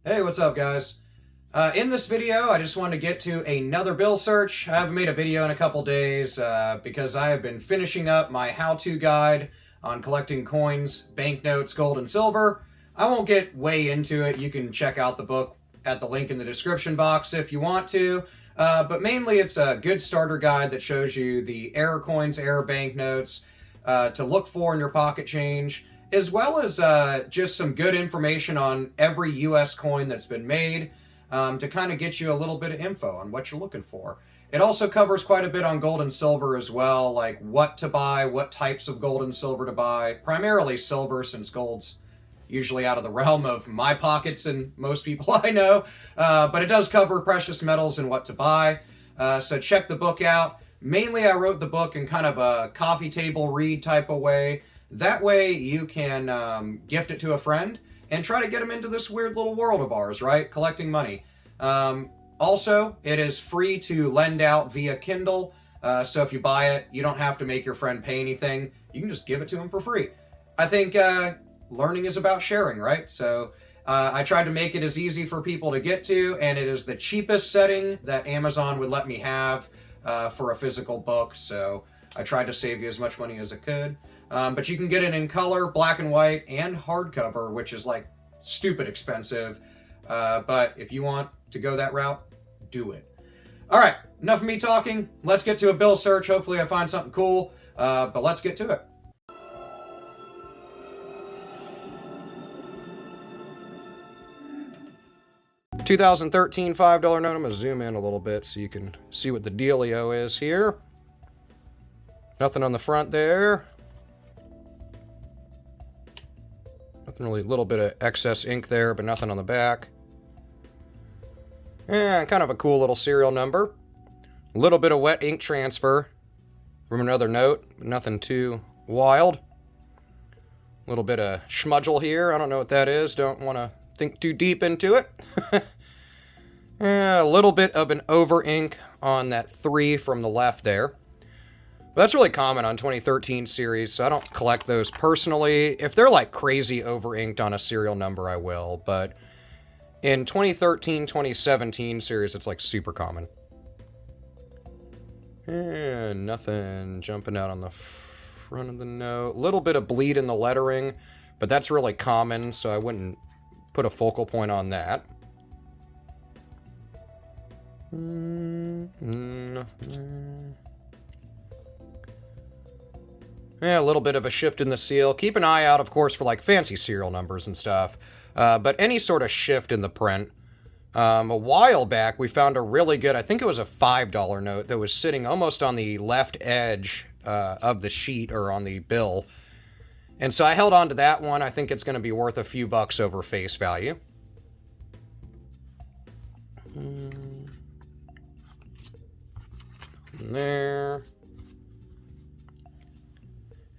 Hey, what's up, guys? In this video, I just wanted to get to another bill search. I haven't made a video in a couple days because I have been finishing up my how-to guide on collecting coins, banknotes, gold, and silver. I won't get way into it. You can check out the book at the link in the description box if you want to. But mainly, it's a good starter guide that shows you the error coins, error banknotes to look for in your pocket change, as well as just some good information on every U.S. coin that's been made to kind of get you a little bit of info on what you're looking for. It also covers quite a bit on gold and silver as well, like what to buy, what types of gold and silver to buy, primarily silver since gold's usually out of the realm of my pockets and most people I know, but it does cover precious metals and what to buy, so check the book out. Mainly I wrote the book in kind of a coffee table read type of way. That way you can gift it to a friend and try to get them into this weird little world of ours, right? Collecting money. Also, it is free to lend out via Kindle, so if you buy it, you don't have to make your friend pay anything. You can just give it to them for free. I think learning is about sharing, right? So I tried to make it as easy for people to get to, and it is the cheapest setting that Amazon would let me have for a physical book, so I tried to save you as much money as I could. But you can get it in color, black and white, and hardcover, which is like stupid expensive. But if you want to go that route, do it. All right, enough of me talking. Let's get to a bill search. Hopefully I find something cool, but let's get to it. $2013 $5 note. I'm going to zoom in a little bit so you can see what the dealio is here. Nothing on the front there. Nothing really, a little bit of excess ink there, but nothing on the back. And kind of a cool little serial number. A little bit of wet ink transfer from another note, but nothing too wild. A little bit of schmudgel here. I don't know what that is. Don't want to think too deep into it. A little bit of an over ink on that 3 from the left there. But that's really common on 2013 series, so I don't collect those personally. If they're like crazy over inked on a serial number, I will. But in 2013, 2017 series, it's like super common. And nothing jumping out on the front of the note. A little bit of bleed in the lettering, but that's really common, so I wouldn't put a focal point on that. Yeah, a little bit of a shift in the seal. Keep an eye out, of course, for like fancy serial numbers and stuff. But any sort of shift in the print. A while back, we found a really good, I think it was a $5 note that was sitting almost on the left edge of the sheet or on the bill. And so I held on to that one. I think it's going to be worth a few bucks over face value. There.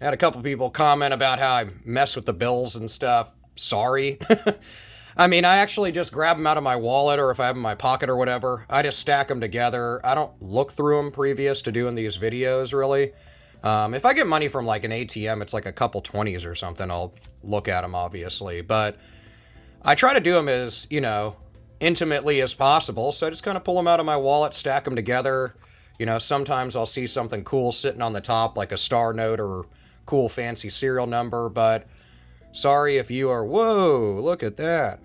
I had a couple people comment about how I mess with the bills and stuff. Sorry. I mean, I actually just grab them out of my wallet, or if I have them in my pocket or whatever, I just stack them together. I don't look through them previous to doing these videos, really. If I get money from like an ATM, it's like a couple 20s or something, I'll look at them, obviously. But I try to do them as, you know, intimately as possible. So I just kind of pull them out of my wallet, stack them together. You know, sometimes I'll see something cool sitting on the top, like a star note or cool fancy serial number, but sorry if you are, whoa, look at that.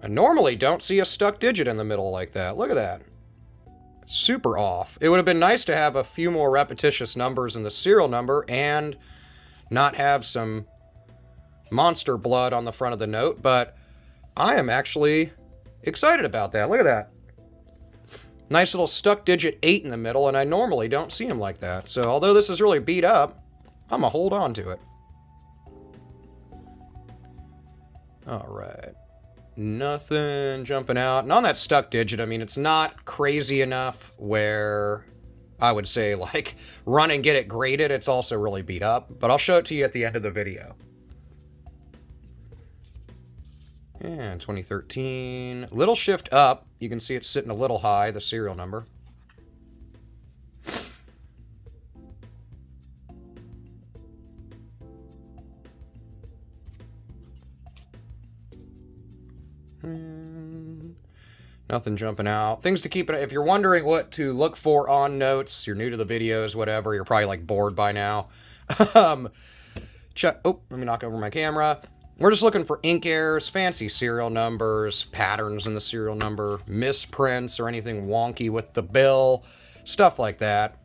I normally don't see a stuck digit in the middle like that. Look at that. Super off. It would have been nice to have a few more repetitious numbers in the serial number and not have some monster blood on the front of the note, but I am actually excited about that. Look at that. Nice little stuck digit 8 in the middle, and I normally don't see them like that. So although this is really beat up, I'm going to hold on to it. All right. Nothing jumping out. And on that stuck digit, I mean, it's not crazy enough where I would say, like, run and get it graded. It's also really beat up, but I'll show it to you at the end of the video. And 2013, little shift up. You can see it's sitting a little high, the serial number. Nothing jumping out. Things to keep, if you're wondering what to look for on notes, you're new to the videos, whatever, you're probably like bored by now. Let me knock over my camera. We're just looking for ink errors, fancy serial numbers, patterns in the serial number, misprints or anything wonky with the bill, stuff like that.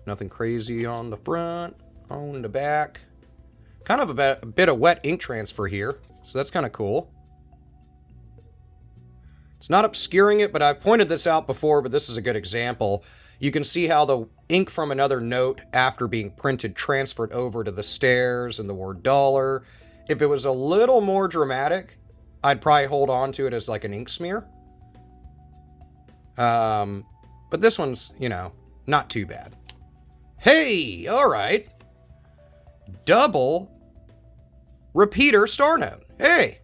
Nothing crazy on the front, on the back. Kind of a bit of wet ink transfer here, so that's kind of cool. It's not obscuring it, but I've pointed this out before, but this is a good example. You can see how the ink from another note after being printed transferred over to the stairs and the word dollar. If it was a little more dramatic, I'd probably hold on to it as like an ink smear. But this one's, you know, not too bad. Hey, all right. Double repeater star note. Hey.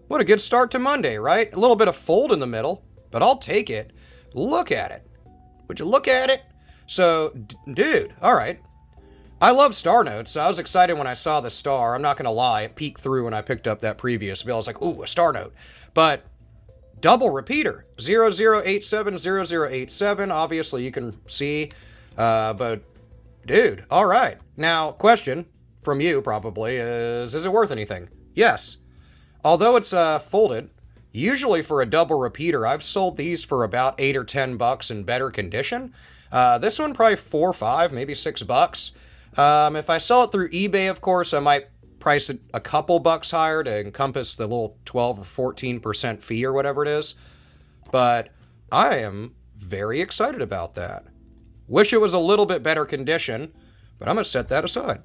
What a good start to Monday, right? A little bit of fold in the middle, but I'll take it. Look at it. Would you look at it? So, dude, all right. I love star notes, so I was excited when I saw the star. I'm not going to lie. It peeked through when I picked up that previous bill. I was like, ooh, a star note. But double repeater, 00870087. Obviously, you can see. But, dude, all right. Now, question from you probably is it worth anything? Yes. Although it's folded, usually for a double repeater, I've sold these for about $8 or $10 in better condition. This one probably $4 or $5, maybe $6. If I sell it through eBay, of course, I might price it a couple bucks higher to encompass the little 12 or 14% fee or whatever it is. But I am very excited about that. Wish it was a little bit better condition, but I'm going to set that aside.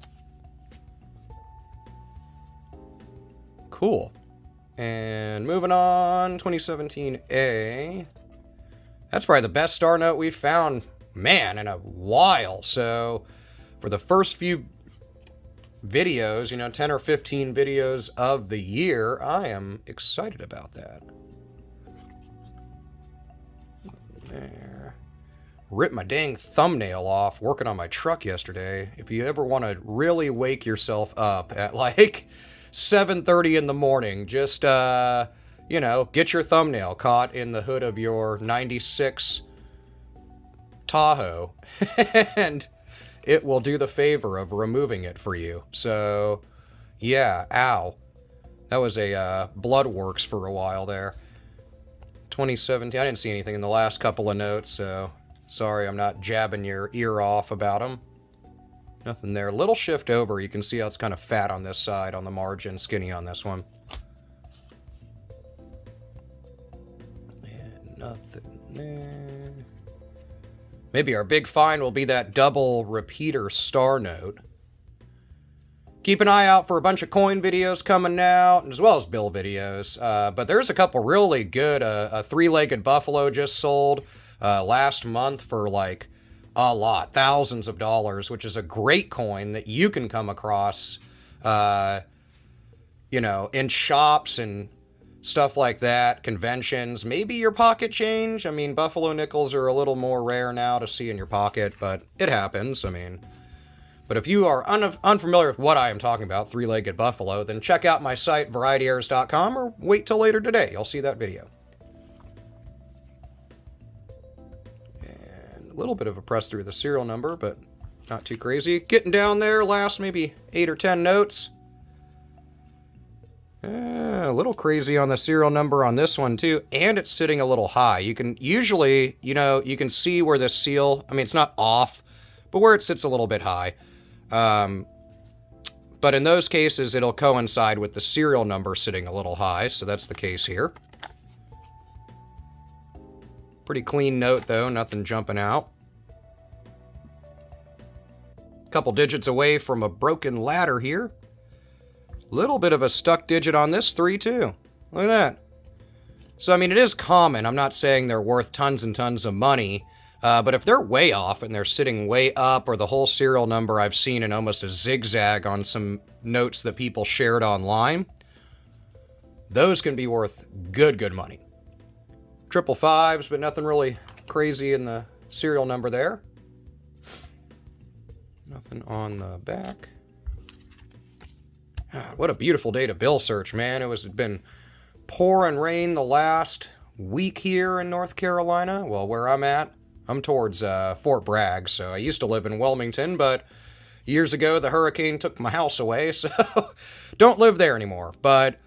Cool. And moving on, 2017A. That's probably the best star note we've found, man, in a while. So for the first few videos, 10 or 15 videos of the year, I am excited about that. There. Ripped my dang thumbnail off working on my truck yesterday. If you ever want to really wake yourself up at like 7:30 in the morning, just, get your thumbnail caught in the hood of your 96 Tahoe, and it will do the favor of removing it for you. So, yeah, ow. That was a Bloodworks for a while there. 2017, I didn't see anything in the last couple of notes, so sorry I'm not jabbing your ear off about them. Nothing there. Little shift over. You can see how it's kind of fat on this side on the margin, skinny on this one. And nothing there. Maybe our big find will be that double repeater star note. Keep an eye out for a bunch of coin videos coming out, as well as bill videos. But there's a couple really good. A three-legged buffalo just sold last month for like a lot, thousands of dollars, which is a great coin that you can come across, in shops and stuff like that, conventions, maybe your pocket change. I mean, buffalo nickels are a little more rare now to see in your pocket, but it happens. But if you are unfamiliar with what I am talking about, three-legged buffalo, then check out my site, VarietyErrors.com, or wait till later today. You'll see that video. A little bit of a press through the serial number, but not too crazy. Getting down there, last maybe 8 or 10 notes. A little crazy on the serial number on this one too, and it's sitting a little high. You can usually, you can see where the seal, it's not off, but where it sits a little bit high. But in those cases, it'll coincide with the serial number sitting a little high, so that's the case here. Pretty clean note, though. Nothing jumping out. Couple digits away from a broken ladder here. Little bit of a stuck digit on this 3, too. Look at that. So, it is common. I'm not saying they're worth tons and tons of money. But if they're way off and they're sitting way up, or the whole serial number I've seen in almost a zigzag on some notes that people shared online, those can be worth good money. 555s, but nothing really crazy in the serial number there. Nothing on the back. What a beautiful day to bill search, man. It's been pouring rain the last week here in North Carolina. Well, where I'm at, I'm towards Fort Bragg, so I used to live in Wilmington, but years ago the hurricane took my house away, so don't live there anymore. But,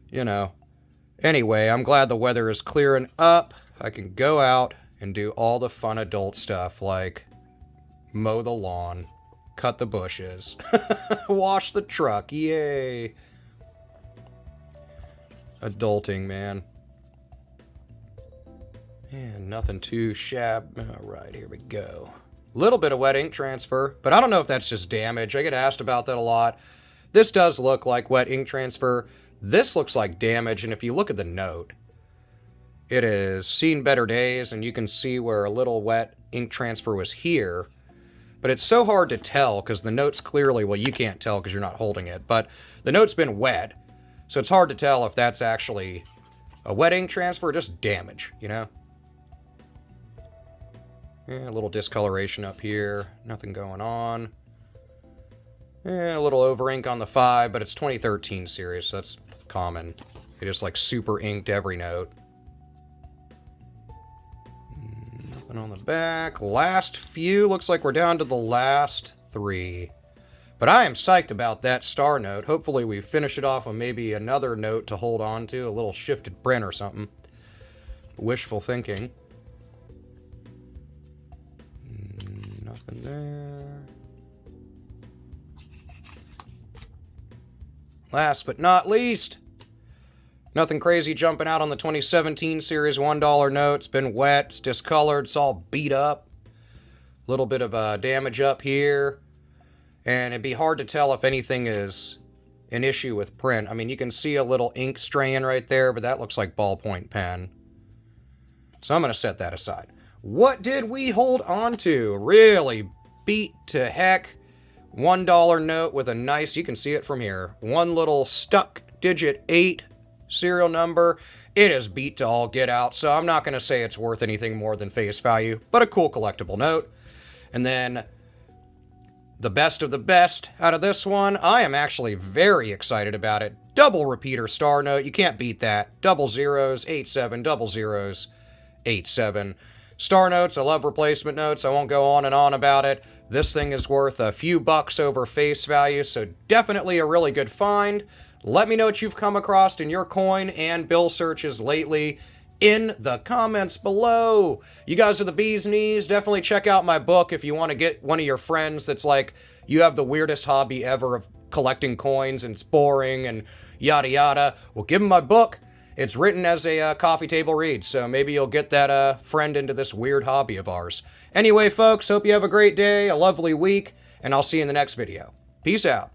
you know, anyway, I'm glad the weather is clearing up. I can go out and do all the fun adult stuff like mow the lawn, cut the bushes, wash the truck, yay. Adulting, man. And nothing too Alright, here we go. Little bit of wet ink transfer, but I don't know if that's just damage. I get asked about that a lot. This does look like wet ink transfer. This looks like damage, and if you look at the note, it has seen better days, and you can see where a little wet ink transfer was here. But it's so hard to tell because the note's clearly, well, you can't tell because you're not holding it, but the note's been wet, so it's hard to tell if that's actually a wet ink transfer or just damage, you know? Yeah, a little discoloration up here, nothing going on. Yeah, a little over ink on the 5, but it's 2013 series, so that's common. They just like super inked every note. Nothing on the back. Last few, looks like we're down to the last 3. But I am psyched about that star note. Hopefully we finish it off with maybe another note to hold on to, a little shifted print or something. Wishful thinking. Nothing there. Last but not least, nothing crazy jumping out on the 2017 series $1 note. It's been wet, it's discolored, it's all beat up. A little bit of damage up here. And it'd be hard to tell if anything is an issue with print. I mean, you can see a little ink strain right there, but that looks like ballpoint pen. So I'm going to set that aside. What did we hold on to? Really beat to heck. $1 note with a nice, you can see it from here, one little stuck digit 8 serial number. It is beat to all get out, so I'm not going to say it's worth anything more than face value, but a cool collectible note. And then the best of the best out of this one, I am actually very excited about it. Double repeater star note, you can't beat that. Double zeros, 87, double zeros, 87. Star notes, I love replacement notes. I won't go on and on about it. This thing is worth a few bucks over face value, so definitely a really good find. Let me know what you've come across in your coin and bill searches lately in the comments below. You guys are the bee's knees. Definitely check out my book if you want to get one of your friends that's like, you have the weirdest hobby ever of collecting coins and it's boring and yada yada. Well, give them my book. It's written as a coffee table read, so maybe you'll get that friend into this weird hobby of ours. Anyway, folks, hope you have a great day, a lovely week, and I'll see you in the next video. Peace out.